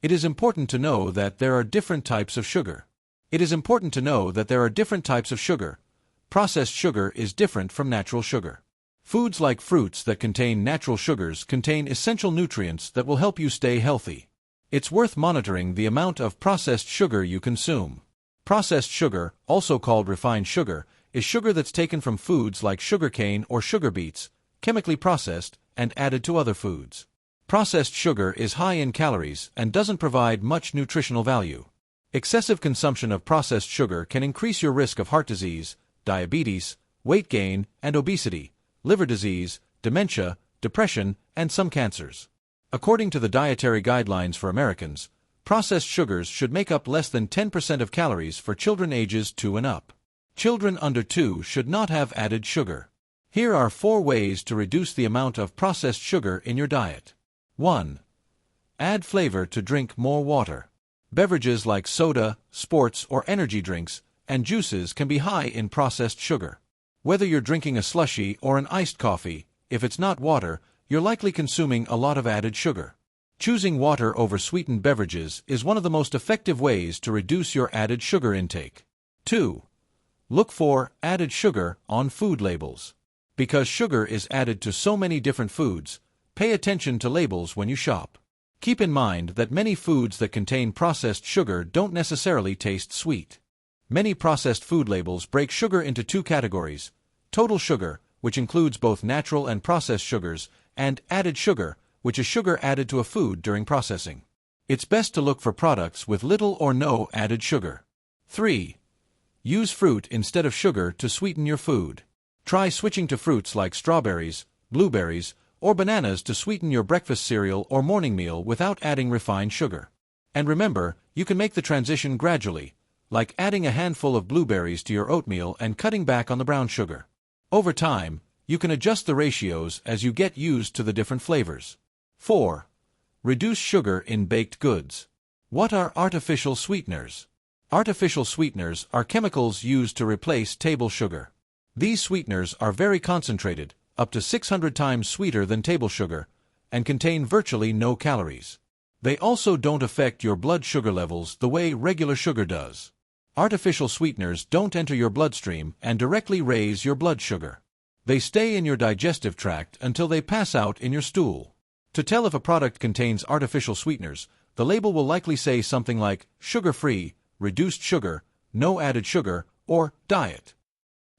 It is important to know that there are different types of sugar. It is important to know that there are different types of sugar. Processed sugar is different from natural sugar. Foods like fruits that contain natural sugars contain essential nutrients that will help you stay healthy. It's worth monitoring the amount of processed sugar you consume. Processed sugar, also called refined sugar, is sugar that's taken from foods like sugarcane or sugar beets, chemically processed, and added to other foods. Processed sugar is high in calories and doesn't provide much nutritional value. Excessive consumption of processed sugar can increase your risk of heart disease, diabetes, weight gain, and obesity, liver disease, dementia, depression, and some cancers. According to the Dietary Guidelines for Americans, processed sugars should make up less than 10% of calories for children ages 2 and up. Children under 2 should not have added sugar. Here are 4 ways to reduce the amount of processed sugar in your diet. 1. Add flavor to drink more water. Beverages like soda, sports or energy drinks, and juices can be high in processed sugar. Whether you're drinking a slushie or an iced coffee, if it's not water, you're likely consuming a lot of added sugar. Choosing water over sweetened beverages is one of the most effective ways to reduce your added sugar intake. 2. Look for added sugar on food labels. Because sugar is added to so many different foods, pay attention to labels when you shop. Keep in mind that many foods that contain processed sugar don't necessarily taste sweet. Many processed food labels break sugar into 2 categories: total sugar, which includes both natural and processed sugars, and added sugar, which is sugar added to a food during processing. It's best to look for products with little or no added sugar. 3. Use fruit instead of sugar to sweeten your food. Try switching to fruits like strawberries, blueberries, or bananas to sweeten your breakfast cereal or morning meal without adding refined sugar. And remember, you can make the transition gradually, like adding a handful of blueberries to your oatmeal and cutting back on the brown sugar. Over time, you can adjust the ratios as you get used to the different flavors. 4. Reduce sugar in baked goods. What are artificial sweeteners? Artificial sweeteners are chemicals used to replace table sugar. These sweeteners are very concentrated, up to 600 times sweeter than table sugar, and contain virtually no calories. They also don't affect your blood sugar levels the way regular sugar does. Artificial sweeteners don't enter your bloodstream and directly raise your blood sugar. They stay in your digestive tract until they pass out in your stool. To tell if a product contains artificial sweeteners, the label will likely say something like sugar-free, reduced sugar, no added sugar, or diet.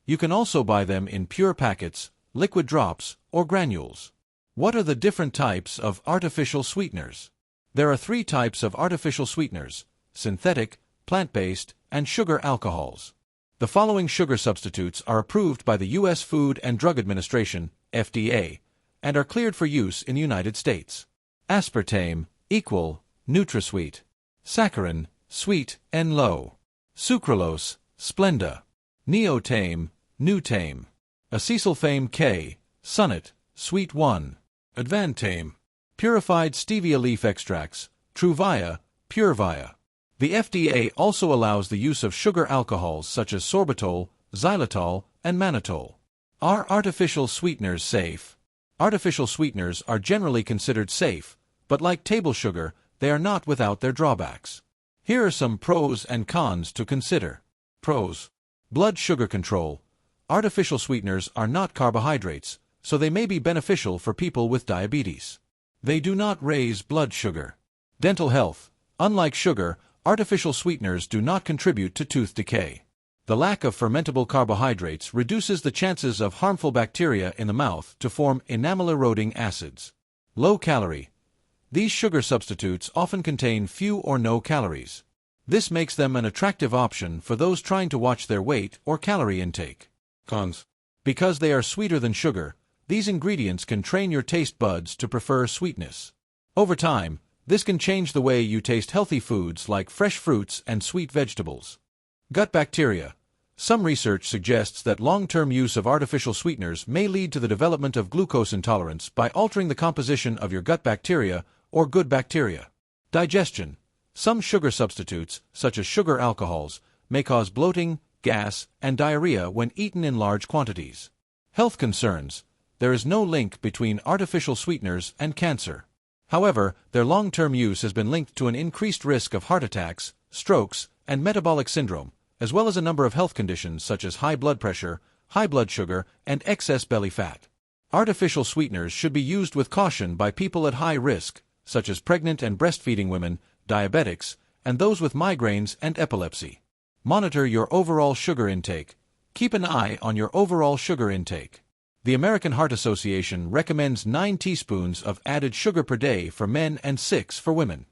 You can also buy them in pure packets, liquid drops, or granules. What are the different types of artificial sweeteners? There are 3 types of artificial sweeteners: synthetic, plant-based, and sugar alcohols. The following sugar substitutes are approved by the U.S. Food and Drug Administration, FDA, and are cleared for use in the United States. Aspartame, equal, NutraSweet. Saccharin, sweet and low. Sucralose, Splenda. Neotame, Nutame. Acesulfame K, Sunnit, Sweet 1. Advantame. Purified stevia leaf extracts, Truvia, Purevia. The FDA also allows the use of sugar alcohols such as sorbitol, xylitol, and mannitol. Are artificial sweeteners safe? Artificial sweeteners are generally considered safe, but like table sugar, they are not without their drawbacks. Here are some pros and cons to consider. Pros. Blood sugar control. Artificial sweeteners are not carbohydrates, so they may be beneficial for people with diabetes. They do not raise blood sugar. Dental health. Unlike sugar, artificial sweeteners do not contribute to tooth decay. The lack of fermentable carbohydrates reduces the chances of harmful bacteria in the mouth to form enamel-eroding acids. Low calorie. These sugar substitutes often contain few or no calories. This makes them an attractive option for those trying to watch their weight or calorie intake. Cons. Because they are sweeter than sugar, these ingredients can train your taste buds to prefer sweetness. Over time, this can change the way you taste healthy foods like fresh fruits and sweet vegetables. Gut bacteria. Some research suggests that long-term use of artificial sweeteners may lead to the development of glucose intolerance by altering the composition of your gut bacteria or good bacteria. Digestion. Some sugar substitutes, such as sugar alcohols, may cause bloating, gas, and diarrhea when eaten in large quantities. Health concerns. There is no link between artificial sweeteners and cancer. However, their long-term use has been linked to an increased risk of heart attacks, strokes, and metabolic syndrome, as well as a number of health conditions such as high blood pressure, high blood sugar, and excess belly fat. Artificial sweeteners should be used with caution by people at high risk, such as pregnant and breastfeeding women, diabetics, and those with migraines and epilepsy. Monitor your overall sugar intake. Keep an eye on your overall sugar intake. The American Heart Association recommends 9 teaspoons of added sugar per day for men and 6 for women.